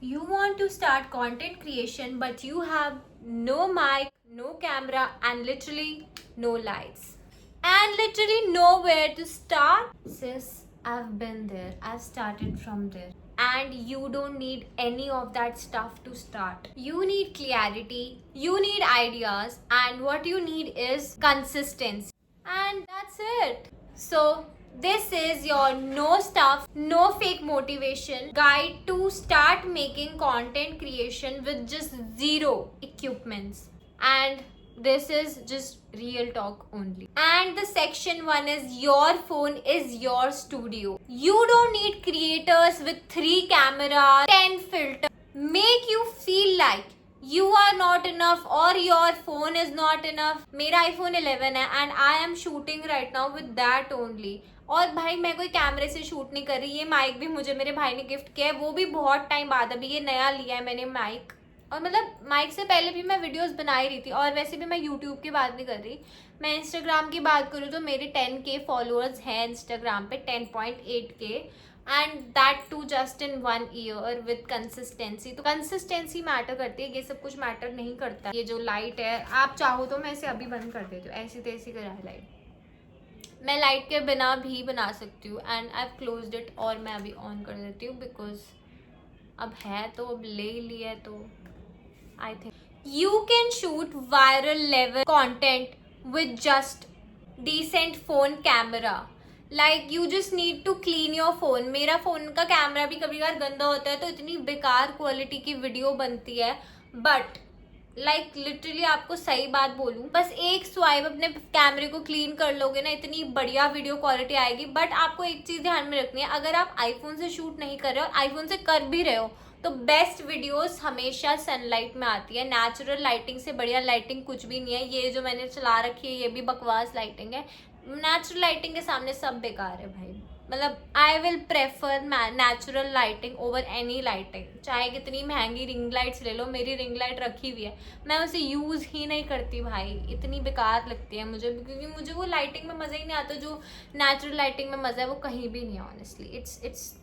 You want to start content creation, but you have no mic, no camera, and literally no lights. And literally nowhere to start. Sis, I've been there. I've started from there. And you don't need any of that stuff to start. You need clarity, you need ideas, and what you need is consistency. And that's it. So, this is your no stuff, no fake motivation guide to start making content creation with just zero equipments. And this is just real talk only. And the section 1 is your phone is your studio. You don't need creators with 3 cameras, 10 filters. Make you feel like you are not enough or your phone is not enough. मेरा iPhone 11 है and I am shooting right now with that only. और भाई मैं कोई कैमरे से shoot नहीं कर रही. ये माइक भी मुझे मेरे भाई ने गिफ्ट किया है, वो भी बहुत टाइम बाद. अभी ये नया लिया है मैंने माइक. और मतलब माइक से पहले भी मैं वीडियोस बना ही रही थी. और वैसे भी मैं यूट्यूब की बात नहीं कर रही, मैं इंस्टाग्राम की बात करूँ तो मेरे 10K फॉलोअर्स हैं इंस्टाग्राम पे, 10.8K. And that too just in 1 year with consistency. तो कंसिस्टेंसी मैटर करती है, ये सब कुछ मैटर नहीं करता. ये जो लाइट है, आप चाहो तो मैं इसे अभी बंद कर देती हूँ. ऐसी तैसी करा है लाइट. मैं लाइट के बिना भी बना सकती हूँ. And I have closed it और मैं अभी ऑन कर देती हूँ बिकॉज अब है तो अब ले ही लिया है. तो I think you can shoot viral level content with just decent phone camera. Like you just need to clean your phone. मेरा फ़ोन का कैमरा भी कभी कभार गंदा होता है तो इतनी बेकार क्वालिटी की वीडियो बनती है. बट लाइक लिटरली आपको सही बात बोलूँ, बस एक स्वाइप अपने कैमरे को क्लीन कर लोगे ना, इतनी बढ़िया वीडियो क्वालिटी आएगी. बट आपको एक चीज़ ध्यान में रखनी है, अगर आप आईफोन से शूट नहीं कर रहे हो और आईफोन से कर भी रहे हो तो बेस्ट वीडियोस हमेशा सनलाइट में आती है. नेचुरल लाइटिंग से बढ़िया लाइटिंग कुछ भी नहीं है. ये जो मैंने चला रखी है ये भी बकवास लाइटिंग है. नेचुरल लाइटिंग के सामने सब बेकार है भाई. मतलब I will prefer natural lighting over any lighting. चाहे कितनी महंगी रिंग लाइट्स ले लो, मेरी रिंग लाइट रखी हुई है, मैं उसे यूज़ ही नहीं करती भाई. इतनी बेकार लगती है मुझे, क्योंकि मुझे वो लाइटिंग में मज़ा ही नहीं आता जो नेचुरल लाइटिंग में मज़ा है, वो कहीं भी नहीं है honestly. It's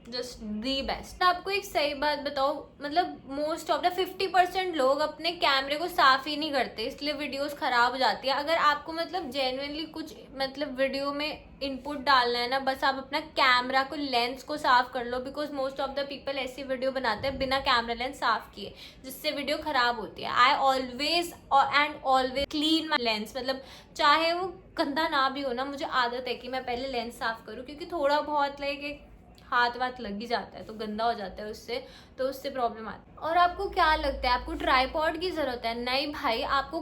just the best. आपको एक सही बात बताओ, मतलब मोस्ट ऑफ द 50% लोग अपने कैमरे को साफ ही नहीं करते, इसलिए वीडियोस खराब हो जाती है. अगर आपको मतलब जेन्युइनली कुछ मतलब वीडियो में इनपुट डालना है ना, बस आप अपना कैमरा को लेंस को साफ कर लो. Because most of the people ऐसी वीडियो बनाते हैं बिना कैमरा लेंस साफ किए, जिससे वीडियो खराब होती है. I always and always clean my lens. मतलब चाहे वो गंदा ना भी हो ना, मुझे आदत है कि मैं पहले लेंस साफ करूँ, क्योंकि थोड़ा बहुत लाइक हाथ वाथ लग ही जाता है तो गंदा हो जाता है उससे, तो उससे प्रॉब्लम आती है. और आपको क्या लगता है आपको ट्राइपॉड की ज़रूरत है? नहीं भाई, आपको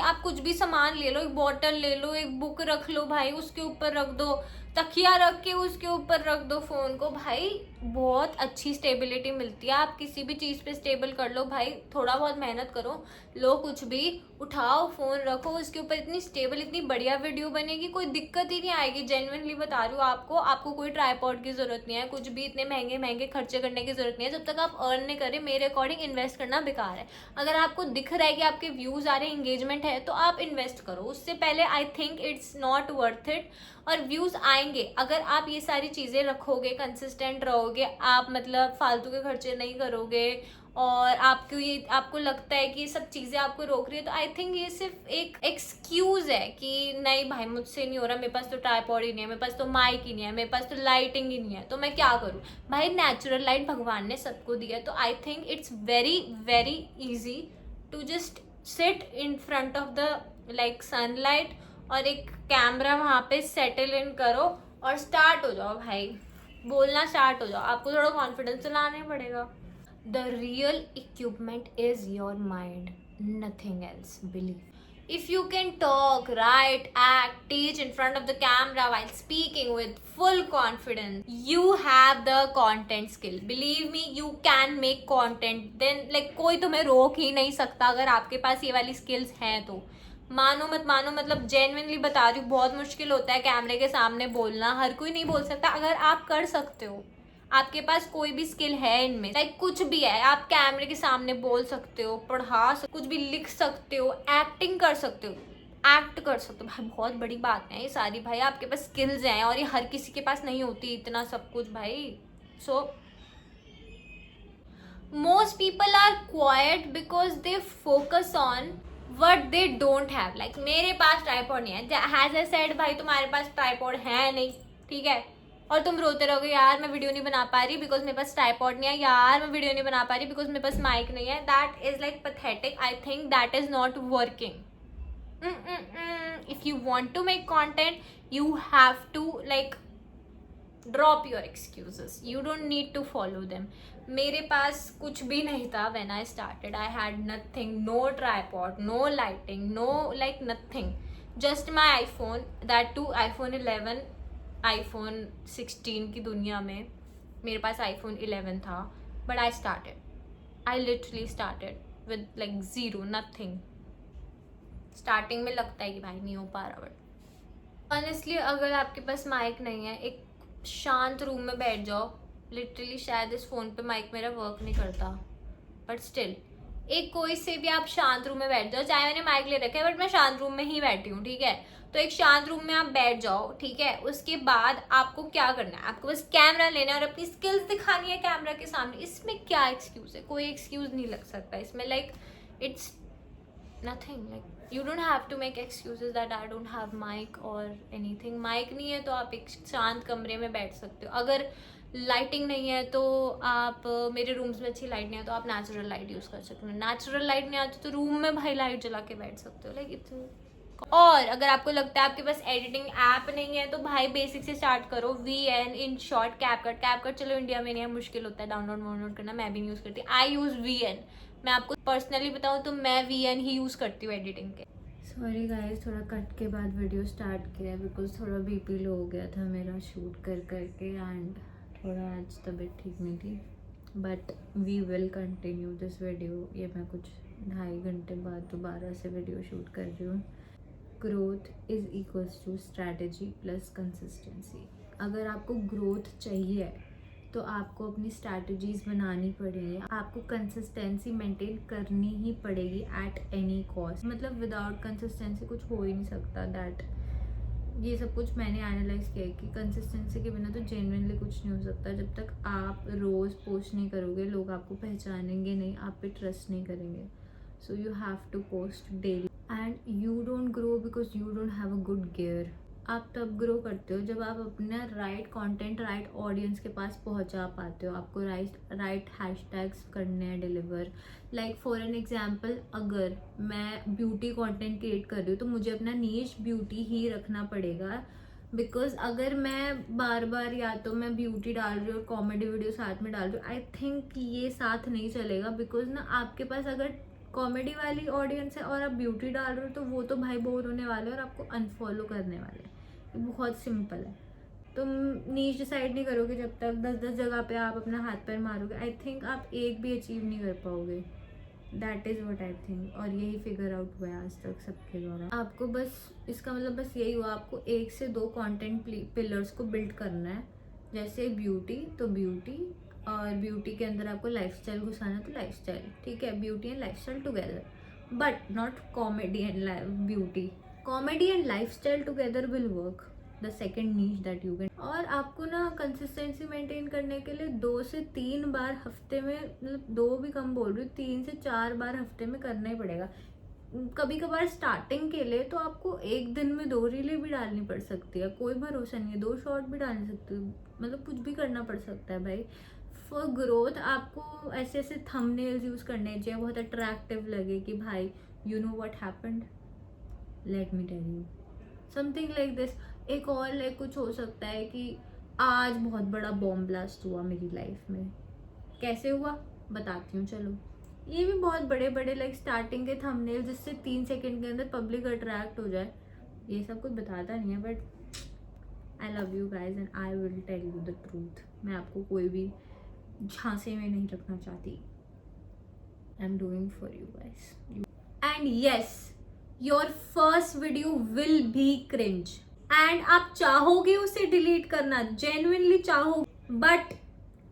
आप कुछ भी सामान ले लो, एक बॉटल ले लो, एक बुक रख लो भाई, उसके ऊपर रख दो, तकिया रख के उसके ऊपर रख दो फ़ोन को. भाई बहुत अच्छी स्टेबिलिटी मिलती है. आप किसी भी चीज़ पे स्टेबल कर लो भाई. थोड़ा बहुत मेहनत करो, लो कुछ भी, उठाओ फ़ोन रखो उसके ऊपर, इतनी स्टेबल इतनी बढ़िया वीडियो बनेगी, कोई दिक्कत ही नहीं आएगी. जेन्युइनली बता रही हूँ आपको कोई ट्राइपॉड की ज़रूरत नहीं है, कुछ भी इतने महंगे महंगे खर्चे करने की ज़रूरत नहीं है. जब तक आप अर्न नहीं करें, मेरे अकॉर्डिंग इन्वेस्ट करना बेकार है. अगर आपको दिख रहा है कि आपके व्यूज़ आ रहे हैं, इंगेजमेंट है, तो आप इन्वेस्ट करो. उससे पहले आई think it's not worth it. और व्यूज़ आएंगे अगर आप ये सारी चीज़ें रखोगे, कंसिस्टेंट रहोगे, आप मतलब फालतू के खर्चे नहीं करोगे, और आपको लगता है कि ये सब चीज़ें आपको रोक रही है, तो आई थिंक ये सिर्फ एक एक्सक्यूज़ है कि नहीं भाई मुझसे नहीं हो रहा, मेरे पास तो ट्राइपॉड ही नहीं है, मेरे पास तो माइक ही नहीं है, मेरे पास तो लाइटिंग ही नहीं है, तो मैं क्या करूँ. भाई नेचुरल लाइट भगवान ने सबको दिया है. तो I think it's very very easy to just sit in front of the like sunlight और एक कैमरा वहाँ पे सेटल इन करो और स्टार्ट हो जाओ भाई. बोलना स्टार्ट हो जाओ. आपको थोड़ा कॉन्फिडेंस तो लाना ही पड़ेगा. The real equipment is your mind, nothing else, believe. If you can talk, write, act, teach in front of the camera while speaking with full confidence, you have the content skill. Believe me, you can make content. Then like कोई तुम्हें रोक ही नहीं सकता अगर आपके पास ये वाली skills हैं तो. मानो मत मानो, मतलब जेन्युइनली बता रही हूँ, बहुत मुश्किल होता है कैमरे के सामने बोलना. हर कोई नहीं बोल सकता. अगर आप कर सकते हो, आपके पास कोई भी स्किल है इनमें, लाइक कुछ भी है, आप कैमरे के सामने बोल सकते हो, कुछ भी लिख सकते हो, एक्टिंग कर सकते हो, एक्ट कर सकते हो भाई. बहुत बड़ी बात है ये सारी भाई. आपके पास स्किल्स हैं और ये हर किसी के पास नहीं होती इतना सब कुछ भाई. सो most people are quiet because they focus on what they don't have. Like मेरे पास ट्राइपॉड नहीं है, as I said भाई तुम्हारे पास ट्राइपॉड है नहीं, ठीक है, और तुम रोते रहोगे यार मैं वीडियो नहीं बना पा रही बिकॉज मेरे पास ट्राइपॉड नहीं है, यार मैं वीडियो नहीं बना पा रही बिकॉज मेरे पास माइक नहीं है. That is like pathetic. I think that is not working. If you want to make content, you have to like drop your excuses. You don't need to follow them. मेरे पास कुछ भी नहीं था when I started. I had nothing, no tripod, no lighting, no like nothing. Just my iPhone, that too iPhone 11. iPhone 16 की दुनिया में मेरे पास iPhone 11 था. But I started. I literally started with like zero, nothing. Starting में लगता है कि भाई नहीं हो पा रहा, बट ऑनेस्टली अगर आपके पास माइक नहीं है, एक शांत रूम में बैठ जाओ. लिटरली शायद इस फ़ोन पे माइक मेरा वर्क नहीं करता, बट स्टिल एक कोई से भी आप शांत रूम में बैठ जाओ. चाहे मैंने माइक ले रखा है बट मैं शांत रूम में ही बैठी हूँ, ठीक है. तो एक शांत रूम में आप बैठ जाओ, ठीक है. उसके बाद आपको क्या करना है, आपको बस कैमरा लेना है और अपनी स्किल्स दिखानी है कैमरा के सामने. इसमें क्या एक्सक्यूज़ है, कोई एक्सक्यूज़ नहीं लग सकता इसमें. Like it's nothing. Like you don't have to make excuses that I don't have mic or anything. Mic नहीं है तो आप एक शांत कमरे में बैठ सकते हो. अगर लाइटिंग नहीं है तो आप मेरे रूम्स में अच्छी लाइट नहीं है तो आप नेचुरल लाइट यूज़ कर सकते हो. नेचुरल लाइट नहीं आती तो रूम में भाई लाइट जला के बैठ सकते हो. Like it's. और अगर आपको लगता है आपके पास एडिटिंग ऐप नहीं है तो भाई बेसिक से स्टार्ट करो. VN, इन शॉर्ट कैपकट चलो इंडिया में नहीं है, मुश्किल होता है डाउनलोड करना. मैं भी नहीं यूज़ करती. आई यूज़ VN. मैं आपको पर्सनली बताऊँ तो मैं VN ही यूज़ करती हूँ एडिटिंग के. सॉरी गाइस, थोड़ा कट के बाद वीडियो स्टार्ट किया बिकॉज थोड़ा BP लो हो गया था मेरा शूट कर करके एंड थोड़ा आज तबीयत ठीक नहीं थी. But we will continue this video. ये मैं कुछ 2.5 घंटे बाद दोबारा से वीडियो शूट कर रही हूँ. Growth is equals to strategy plus consistency. अगर आपको ग्रोथ चाहिए तो आपको अपनी स्ट्रैटेजीज बनानी पड़ेगी. आपको कंसिस्टेंसी मेंटेन करनी ही पड़ेगी एट एनी कॉस्ट. मतलब विदाउट कंसिस्टेंसी कुछ हो ही नहीं सकता. दैट ये सब कुछ मैंने एनालाइज किया कि कंसिस्टेंसी के बिना तो जेन्युइनली कुछ नहीं हो सकता. जब तक आप रोज़ पोस्ट नहीं करोगे लोग आपको पहचानेंगे नहीं, आप पे ट्रस्ट नहीं करेंगे. So you have to post daily and you don't grow because you don't have a good gear. आप तब ग्रो करते हो जब आप अपना राइट कंटेंट राइट ऑडियंस के पास पहुंचा पाते हो. आपको राइट हैशटैग्स करने हैं deliver. Like for an example, अगर मैं ब्यूटी कंटेंट क्रिएट कर रही हूँ तो मुझे अपना नीश ब्यूटी ही रखना पड़ेगा. बिकॉज अगर मैं बार बार या तो मैं ब्यूटी डाल रही हूँ और कॉमेडी वीडियो साथ में डाल रही हूँ, आई थिंक ये साथ नहीं चलेगा. बिकॉज ना आपके पास अगर कॉमेडी वाली ऑडियंस है और आप ब्यूटी डाल रहे हो तो वो तो भाई बोर होने वाले और आपको अनफॉलो करने वाले. बहुत सिंपल है. तुम नीच डिसाइड नहीं करोगे जब तक 10 जगह पे आप अपना हाथ पैर मारोगे. आई थिंक आप एक भी अचीव नहीं कर पाओगे. That is what I think. और यही फिगर आउट हुआ है आज तक सबके द्वारा. आपको बस इसका मतलब बस यही हुआ, आपको 1 से 2 कंटेंट पिलर्स को बिल्ड करना है. जैसे ब्यूटी तो ब्यूटी, और ब्यूटी के अंदर आपको लाइफस्टाइल घुसाना तो लाइफस्टाइल, ठीक है. Beauty and lifestyle together, but not comedy and beauty. Comedy and lifestyle together will work the second niche that you can. और आपको ना कंसिस्टेंसी मेंटेन करने के लिए 2 से 3 बार हफ्ते में, मतलब 2 भी कम बोल रही हूँ, 3 से 4 बार हफ्ते में करना ही पड़ेगा. कभी कभार स्टार्टिंग के लिए तो आपको एक दिन में 2 रीलें भी डालनी पड़ सकती है. कोई भरोसा नहीं है. 2 शॉर्ट भी डाल सकते हो. मतलब कुछ भी करना पड़ सकता है भाई. फॉर ग्रोथ आपको ऐसे ऐसे थंबनेल्स यूज़ करने चाहिए, बहुत अट्रैक्टिव लगे कि भाई you know what happened, let me tell you something like this. एक और लाइक कुछ हो सकता है कि आज बहुत बड़ा बॉम्ब ब्लास्ट हुआ मेरी लाइफ में. कैसे हुआ बताती हूँ चलो. ये भी बहुत बड़े बड़े लाइक स्टार्टिंग के थंबनेल जिससे 3 सेकंड के अंदर पब्लिक अट्रैक्ट हो जाए, ये सब कुछ बताता नहीं है. But I love you guys and I will tell you the truth. मैं आपको कोई भी झांसे में नहीं रखना चाहती. I am doing for you guys. And yes, your first video will be cringe एंड आप चाहोगे उसे डिलीट करना, जेन्युइनली चाहो, बट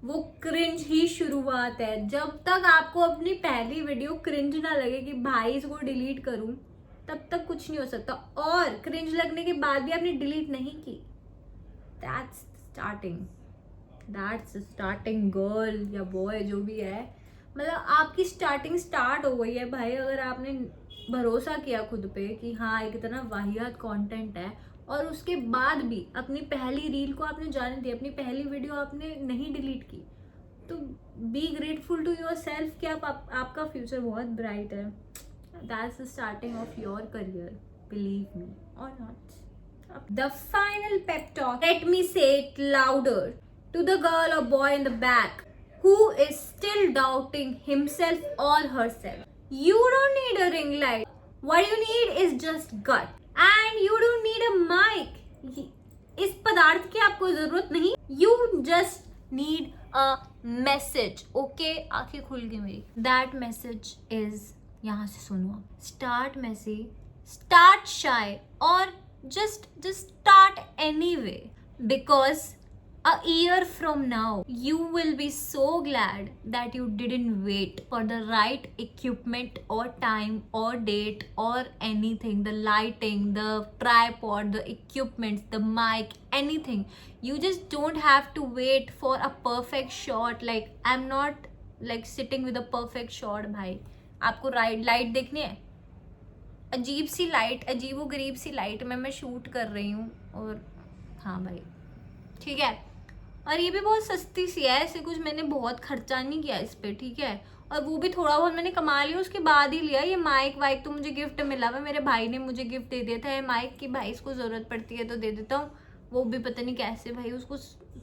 वो क्रिंज ही शुरुआत है. जब तक आपको अपनी पहली वीडियो क्रिंज ना लगे कि भाई इसको डिलीट करूं, तब तक कुछ नहीं हो सकता. और क्रिंज लगने के बाद भी आपने डिलीट नहीं की, दैट्स स्टार्टिंग गर्ल या बॉय जो भी है. मतलब आपकी स्टार्टिंग स्टार्ट हो गई है भाई, अगर आपने भरोसा किया खुद पे कि हाँ एक इतना वाहियात कंटेंट है, और उसके बाद भी अपनी पहली रील को आपने जाने दी, अपनी पहली वीडियो आपने नहीं डिलीट की, तो be grateful to your self कि आपका फ्यूचर बहुत ब्राइट है. That's the starting of your career, believe me और not. The final pep talk, let me say it louder, to the girl or boy in the back who is still doubting himself or herself. You don't need a ring light. What you need is just gut. And you don't need a mic. इस पदार्थ की आपको जरूरत नहीं. You just need a message. Okay? आंखें खुल गई मेरी. That message is, यहाँ से सुनो. Start messy, start shy, or just start anyway, because a year from now you will be so glad that you didn't wait for the right equipment or time or date or anything, the lighting, the tripod, the equipment, the mic, anything. You just don't have to wait for a perfect shot. Like I'm not like sitting with a perfect shot. भाई आपको right light देखनी है, अजीब सी light, अजीबो गरीब सी light में मैं shoot कर रही हूँ, और हाँ भाई ठीक है, और ये भी बहुत सस्ती सी है, ऐसे कुछ मैंने बहुत खर्चा नहीं किया इस पे, ठीक है, और वो भी थोड़ा बहुत मैंने कमा लिया उसके बाद ही लिया. ये माइक वाइक तो मुझे गिफ्ट मिला हुआ, मेरे भाई ने मुझे गिफ्ट दे दिया था ये माइक की, भाई इसको ज़रूरत पड़ती है तो दे देता हूँ, वो भी पता नहीं कैसे भाई उसको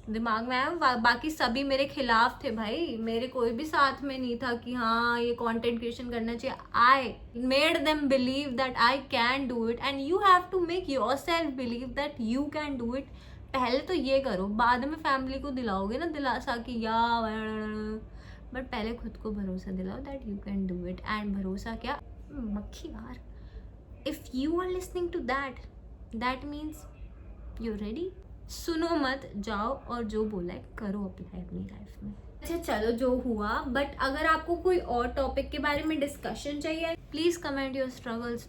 दिमाग में आया. बाकी सभी मेरे खिलाफ थे भाई, मेरे कोई भी साथ में नहीं था कि हाँ ये कंटेंट क्रिएशन करना चाहिए. I made them believe that I can do it, and you have to make yourself believe that you can do it. पहले तो ये करो, बाद में फैमिली को दिलाओगे ना दिलासा कि या, बट पहले खुद को भरोसा दिलाओ that you can do it. And भरोसा क्या मक्खी यार, if you are listening to that means you ready. सुनो मत, जाओ और जो बोला है करो अप्लाई अपनी लाइफ में. अच्छा चलो जो हुआ, बट अगर आपको कोई और टॉपिक के बारे में डिस्कशन चाहिए, please comment your struggles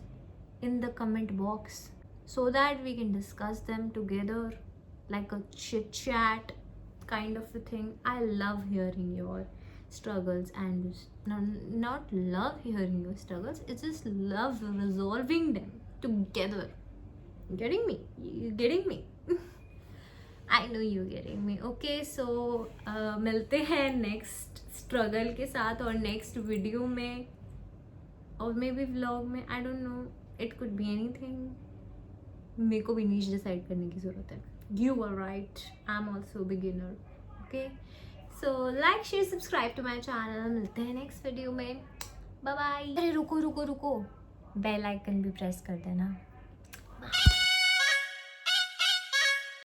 in the comment box so that we can discuss them together like a chit chat kind of a thing. I love hearing your struggles, and not love hearing your struggles, it's just love resolving them together. Getting me? You getting me? I know you getting me. Okay, so मिलते हैं next struggle के साथ और next video में, और मे be vlog में, I don't know, it could be anything. मेरे को भी नीच डिसाइड करने की ज़रूरत है. You are right, I am also beginner. Okay, so like share subscribe to my channel. मिलते हैं नेक्स्ट वीडियो में. Bye bye. अरे रुको, बेल आइकन भी प्रेस कर देना.